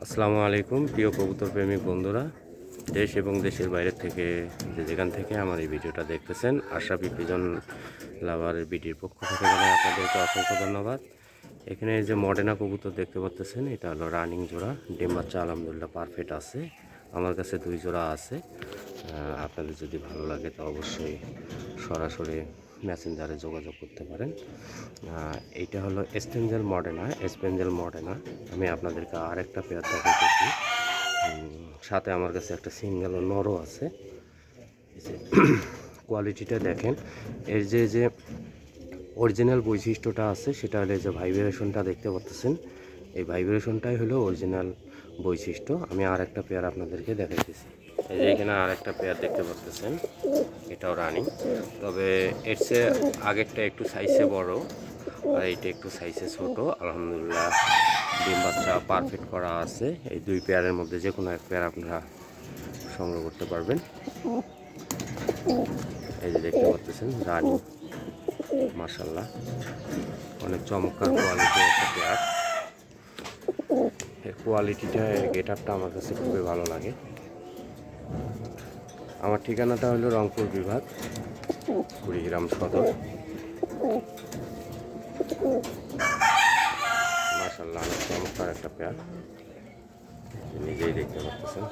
আসসালামু আলাইকুম প্রিয় কবুতর প্রেমিক বন্ধুরা, দেশ এবং দেশের বাইরে থেকে যেখান থেকে আমার এই ভিডিওটা দেখতেছেন, আশরাফি পিজন লাভারের বিডির পক্ষ থেকে জানাই আপনাদেরকে অসংখ্য ধন্যবাদ। এখানে যে মডেনা কবুতর দেখতে পাচ্ছেন, এটা হলো রানিং জোড়া। ডিম বাচ্চা আলহামদুলিল্লাহ পারফেক্ট আছে। আমার কাছে 2 জোড়া আছে। আপনাদের যদি ভালো লাগে তো অবশ্যই সরাসরি মেসেঞ্জারে যোগাযোগ করতে পারেন। এইটা হলো স্পেঞ্জেল মডেনা। আমি আপনাদেরকে আরেকটা পেয়ার দেখাইতেছি। সাথে আমার কাছে একটা সিঙ্গেল নরও আছে। কোয়ালিটিটা দেখেন। এর যে অরিজিনাল বৈশিষ্ট্যটা আছে সেটা হলো যে ভাইব্রেশনটা দেখতে পাচ্ছেন। এই ভাইব্রেশনটাই হলো অরিজিনাল বৈশিষ্ট্য। আমি আর একটা পেয়ার আপনাদেরকে দেখাইতেছি। এই যে এখানে আর একটা পেয়ার দেখতে পাচ্ছেন, এটাও রানিং। তবে এর চেয়ে আগেরটা একটু সাইজে বড় আর এইটা একটু সাইজে ছোট। আলহামদুলিল্লাহ ডিম বাচ্চা পারফেক্ট করা আছে। এই 2 পেয়ারের মধ্যে যে কোনো এক পেয়ার আপনারা সংগ্রহ করতে পারবেন। এই যে দেখতে পাচ্ছেন রানিং, মাশাআল্লাহ অনেক চমৎকার কোয়ালিটির একটা পেয়ার। এর কোয়ালিটিটা, গেট আপটা আমার কাছে খুবই ভালো লাগে। আমার ঠিকানাটা হলো রংপুর বিভাগ, কুড়িগ্রাম সদর। মাশাআল্লাহ অনেক চমৎকার একটা পেয়ার, নিজেই দেখতে পাচ্ছেন।